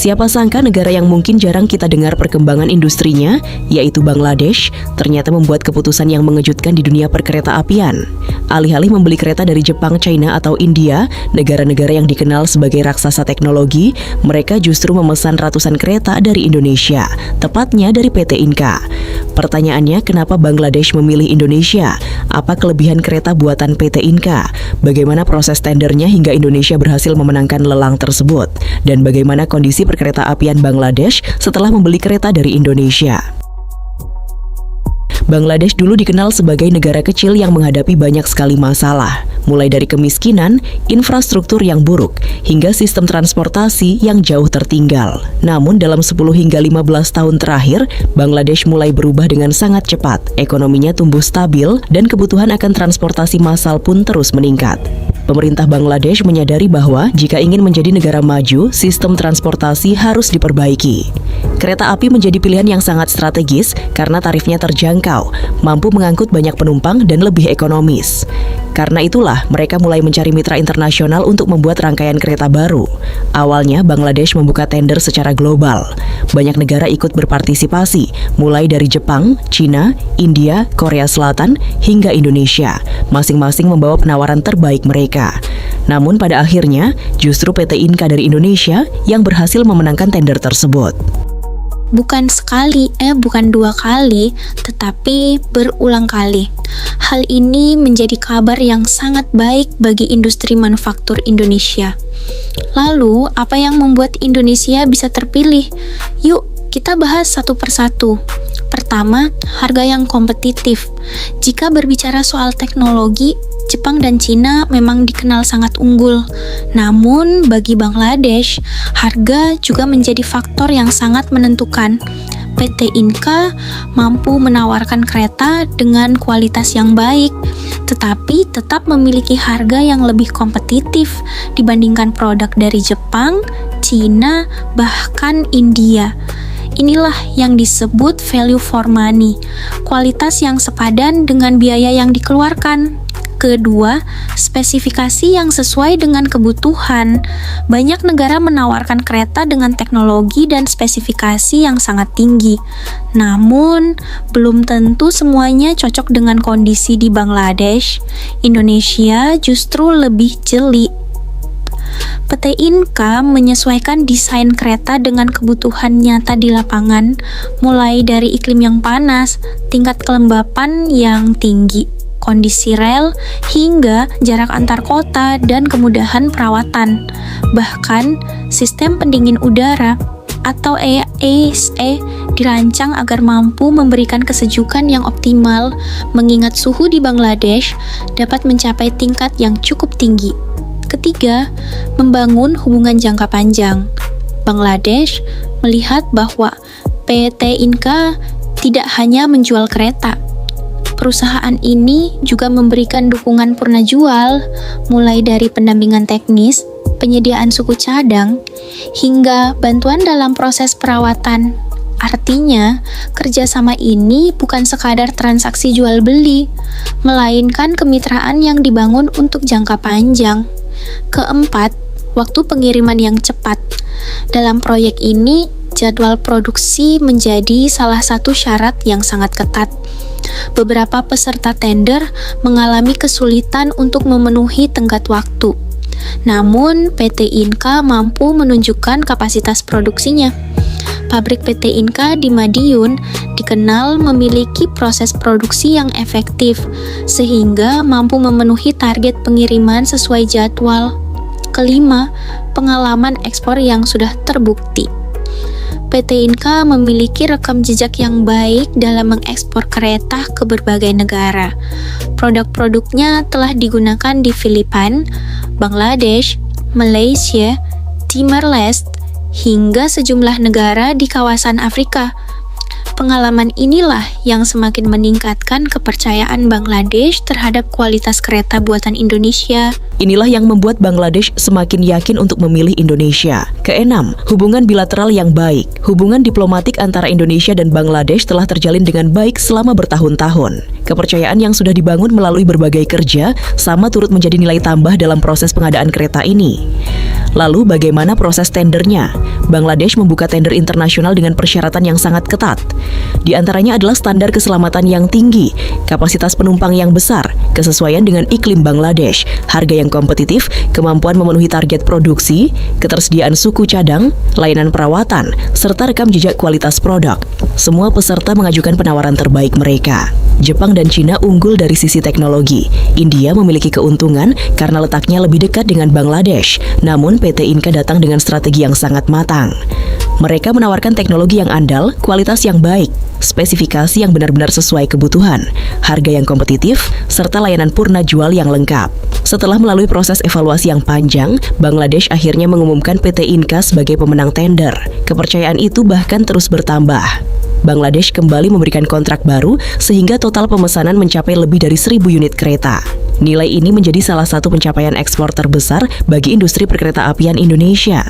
Siapa sangka negara yang mungkin jarang kita dengar perkembangan industrinya, yaitu Bangladesh, ternyata membuat keputusan yang mengejutkan di dunia perkereta-apian. Alih-alih membeli kereta dari Jepang, China, atau India, negara-negara yang dikenal sebagai raksasa teknologi, mereka justru memesan ratusan kereta dari Indonesia, tepatnya dari PT Inka. Pertanyaannya, kenapa Bangladesh memilih Indonesia? Apa kelebihan kereta buatan PT Inka? Bagaimana proses tendernya hingga Indonesia berhasil memenangkan lelang tersebut? Dan bagaimana kondisi perkereta-apian Bangladesh setelah membeli kereta dari Indonesia? Bangladesh dulu dikenal sebagai negara kecil yang menghadapi banyak sekali masalah, mulai dari kemiskinan, infrastruktur yang buruk, hingga sistem transportasi yang jauh tertinggal. Namun dalam 10 hingga 15 tahun terakhir, Bangladesh mulai berubah dengan sangat cepat. Ekonominya tumbuh stabil dan kebutuhan akan transportasi massal pun terus meningkat. Pemerintah Bangladesh menyadari bahwa jika ingin menjadi negara maju, sistem transportasi harus diperbaiki. Kereta api menjadi pilihan yang sangat strategis karena tarifnya terjangkau, mampu mengangkut banyak penumpang dan lebih ekonomis. Karena itulah mereka mulai mencari mitra internasional untuk membuat rangkaian kereta baru. Awalnya Bangladesh membuka tender secara global. Banyak negara ikut berpartisipasi, mulai dari Jepang, China, India, Korea Selatan, hingga Indonesia. Masing-masing membawa penawaran terbaik mereka. Namun pada akhirnya justru PT Inka dari Indonesia yang berhasil memenangkan tender tersebut. Bukan dua kali, tetapi berulang kali. Hal ini menjadi kabar yang sangat baik bagi industri manufaktur Indonesia. Lalu, apa yang membuat Indonesia bisa terpilih? Yuk, kita bahas satu persatu. Pertama, harga yang kompetitif. Jika berbicara soal teknologi, Jepang dan Cina memang dikenal sangat unggul. Namun, bagi Bangladesh, harga juga menjadi faktor yang sangat menentukan. PT Inka mampu menawarkan kereta dengan kualitas yang baik, tetapi tetap memiliki harga yang lebih kompetitif dibandingkan produk dari Jepang, Cina, bahkan India. Inilah yang disebut value for money, kualitas yang sepadan dengan biaya yang dikeluarkan. Kedua, spesifikasi yang sesuai dengan kebutuhan. Banyak negara menawarkan kereta dengan teknologi dan spesifikasi yang sangat tinggi. Namun, belum tentu semuanya cocok dengan kondisi di Bangladesh. Indonesia justru lebih jeli. PT Inka menyesuaikan desain kereta dengan kebutuhan nyata di lapangan, mulai dari iklim yang panas, tingkat kelembapan yang tinggi, kondisi rel, hingga jarak antar kota dan kemudahan perawatan. Bahkan, sistem pendingin udara atau AAC dirancang agar mampu memberikan kesejukan yang optimal, mengingat suhu di Bangladesh dapat mencapai tingkat yang cukup tinggi. Ketiga, membangun hubungan jangka panjang. Bangladesh melihat bahwa PT Inka tidak hanya menjual kereta. Perusahaan ini juga memberikan dukungan purna jual, mulai dari pendampingan teknis, penyediaan suku cadang, hingga bantuan dalam proses perawatan. Artinya, kerjasama ini bukan sekadar transaksi jual-beli, melainkan kemitraan yang dibangun untuk jangka panjang. Keempat, waktu pengiriman yang cepat. Dalam proyek ini, jadwal produksi menjadi salah satu syarat yang sangat ketat. Beberapa peserta tender mengalami kesulitan untuk memenuhi tenggat waktu. Namun, PT Inka mampu menunjukkan kapasitas produksinya. Pabrik PT Inka di Madiun dikenal memiliki proses produksi yang efektif, sehingga mampu memenuhi target pengiriman sesuai jadwal. Kelima, pengalaman ekspor yang sudah terbukti. PT Inka memiliki rekam jejak yang baik dalam mengekspor kereta ke berbagai negara. Produk-produknya telah digunakan di Filipina, Bangladesh, Malaysia, Timor Leste, hingga sejumlah negara di kawasan Afrika. Pengalaman inilah yang semakin meningkatkan kepercayaan Bangladesh terhadap kualitas kereta buatan Indonesia. Inilah yang membuat Bangladesh semakin yakin untuk memilih Indonesia. Keenam, hubungan bilateral yang baik. Hubungan diplomatik antara Indonesia dan Bangladesh telah terjalin dengan baik selama bertahun-tahun. Kepercayaan yang sudah dibangun melalui berbagai kerja sama turut menjadi nilai tambah dalam proses pengadaan kereta ini. Lalu bagaimana proses tendernya? Bangladesh membuka tender internasional dengan persyaratan yang sangat ketat. Di antaranya adalah standar keselamatan yang tinggi, kapasitas penumpang yang besar, kesesuaian dengan iklim Bangladesh, harga yang kompetitif, kemampuan memenuhi target produksi, ketersediaan suku cadang, layanan perawatan, serta rekam jejak kualitas produk. Semua peserta mengajukan penawaran terbaik mereka. Jepang dan Cina unggul dari sisi teknologi. India memiliki keuntungan karena letaknya lebih dekat dengan Bangladesh. Namun PT Inka datang dengan strategi yang sangat matang. Mereka menawarkan teknologi yang andal, kualitas yang baik, spesifikasi yang benar-benar sesuai kebutuhan, harga yang kompetitif, serta layanan purna jual yang lengkap. Setelah melalui proses evaluasi yang panjang, Bangladesh akhirnya mengumumkan PT Inka sebagai pemenang tender. Kepercayaan itu bahkan terus bertambah. Bangladesh kembali memberikan kontrak baru sehingga total pemesanan mencapai lebih dari 1.000 unit kereta. Nilai ini menjadi salah satu pencapaian ekspor terbesar bagi industri perkereta-apian Indonesia.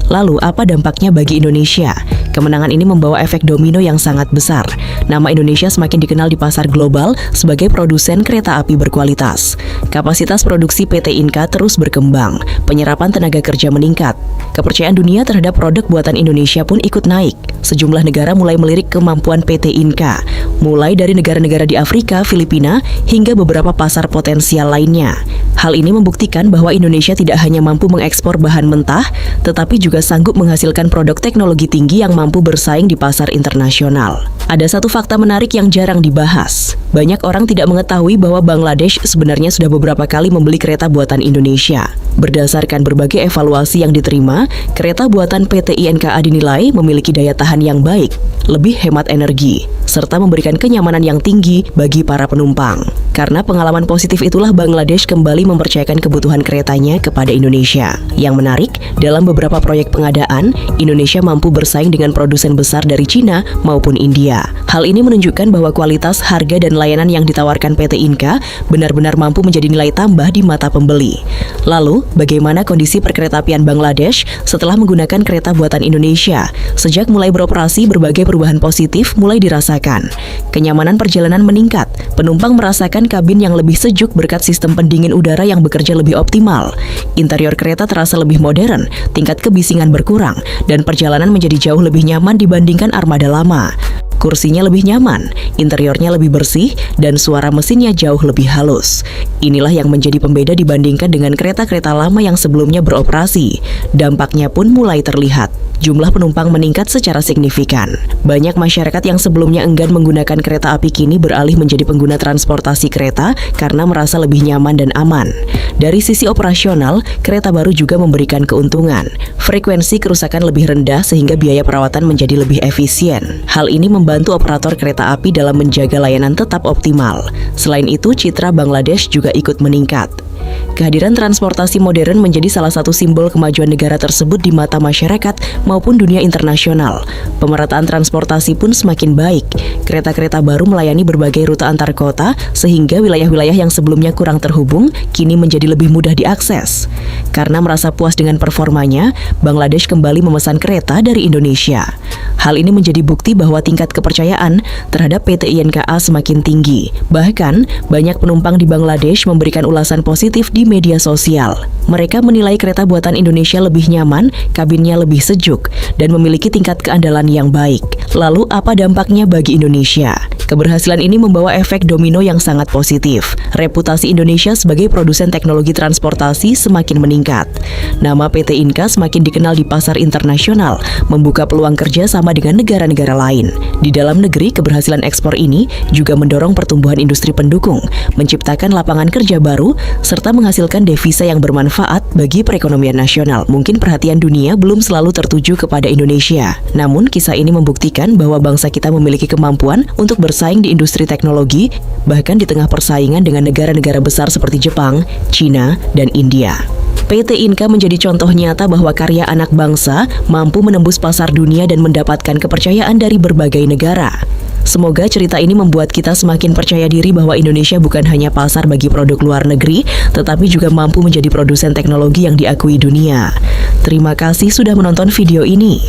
Lalu, apa dampaknya bagi Indonesia? Kemenangan ini membawa efek domino yang sangat besar. Nama Indonesia semakin dikenal di pasar global sebagai produsen kereta api berkualitas. Kapasitas produksi PT Inka terus berkembang, penyerapan tenaga kerja meningkat. Kepercayaan dunia terhadap produk buatan Indonesia pun ikut naik. Sejumlah negara mulai melirik kemampuan PT Inka, mulai dari negara-negara di Afrika, Filipina, hingga beberapa pasar potensial lainnya. Hal ini membuktikan bahwa Indonesia tidak hanya mampu mengekspor bahan mentah, tetapi juga sanggup menghasilkan produk teknologi tinggi yang mampu bersaing di pasar internasional. Ada satu fakta menarik yang jarang dibahas. Banyak orang tidak mengetahui bahwa Bangladesh sebenarnya sudah beberapa kali membeli kereta buatan Indonesia. Berdasarkan berbagai evaluasi yang diterima, kereta buatan PT INKA dinilai memiliki daya tahan yang baik, lebih hemat energi, serta memberikan kenyamanan yang tinggi bagi para penumpang. Karena pengalaman positif itulah Bangladesh kembali mempercayakan kebutuhan keretanya kepada Indonesia. Yang menarik, dalam beberapa proyek pengadaan, Indonesia mampu bersaing dengan produsen besar dari Cina maupun India. Hal ini menunjukkan bahwa kualitas, harga, dan layanan yang ditawarkan PT Inka benar-benar mampu menjadi nilai tambah di mata pembeli. Lalu, bagaimana kondisi perkeretaapian Bangladesh setelah menggunakan kereta buatan Indonesia? Sejak mulai beroperasi, berbagai perubahan positif mulai dirasakan. Kenyamanan perjalanan meningkat, penumpang merasakan kabin yang lebih sejuk berkat sistem pendingin udara yang bekerja lebih optimal. Interior kereta terasa lebih modern, tingkat kebisingan berkurang, dan perjalanan menjadi jauh lebih nyaman dibandingkan armada lama. Kursinya lebih nyaman, interiornya lebih bersih, dan suara mesinnya jauh lebih halus. Inilah yang menjadi pembeda dibandingkan dengan kereta-kereta lama yang sebelumnya beroperasi. Dampaknya pun mulai terlihat. Jumlah penumpang meningkat secara signifikan. Banyak masyarakat yang sebelumnya enggan menggunakan kereta api kini beralih menjadi pengguna transportasi kereta karena merasa lebih nyaman dan aman. Dari sisi operasional, kereta baru juga memberikan keuntungan. Frekuensi kerusakan lebih rendah sehingga biaya perawatan menjadi lebih efisien. Hal ini membantu operator kereta api dalam menjaga layanan tetap optimal. Selain itu, citra Bangladesh juga ikut meningkat. Kehadiran transportasi modern menjadi salah satu simbol kemajuan negara tersebut di mata masyarakat maupun dunia internasional. Pemerataan transportasi pun semakin baik. Kereta-kereta baru melayani berbagai rute antar kota sehingga wilayah-wilayah yang sebelumnya kurang terhubung kini menjadi lebih mudah diakses. Karena merasa puas dengan performanya, Bangladesh kembali memesan kereta dari Indonesia. Hal ini menjadi bukti bahwa tingkat kepercayaan terhadap PT INKA semakin tinggi. Bahkan, banyak penumpang di Bangladesh memberikan ulasan positif di media sosial. Mereka menilai kereta buatan Indonesia lebih nyaman, kabinnya lebih sejuk, dan memiliki tingkat keandalan yang baik. Lalu, apa dampaknya bagi Indonesia? Keberhasilan ini membawa efek domino yang sangat positif. Reputasi Indonesia sebagai produsen teknologi transportasi semakin meningkat. Nama PT Inka semakin dikenal di pasar internasional, membuka peluang kerja sama dengan negara-negara lain. Di dalam negeri, keberhasilan ekspor ini juga mendorong pertumbuhan industri pendukung, menciptakan lapangan kerja baru, serta menghasilkan devisa yang bermanfaat bagi perekonomian nasional. Mungkin perhatian dunia belum selalu tertuju kepada Indonesia. Namun, kisah ini membuktikan bahwa bangsa kita memiliki kemampuan untuk bersaing di industri teknologi, bahkan di tengah persaingan dengan negara-negara besar seperti Jepang, Cina, dan India. PT Inka menjadi contoh nyata bahwa karya anak bangsa mampu menembus pasar dunia dan mendapatkan kepercayaan dari berbagai negara. Semoga cerita ini membuat kita semakin percaya diri bahwa Indonesia bukan hanya pasar bagi produk luar negeri, tetapi juga mampu menjadi produsen teknologi yang diakui dunia. Terima kasih sudah menonton video ini.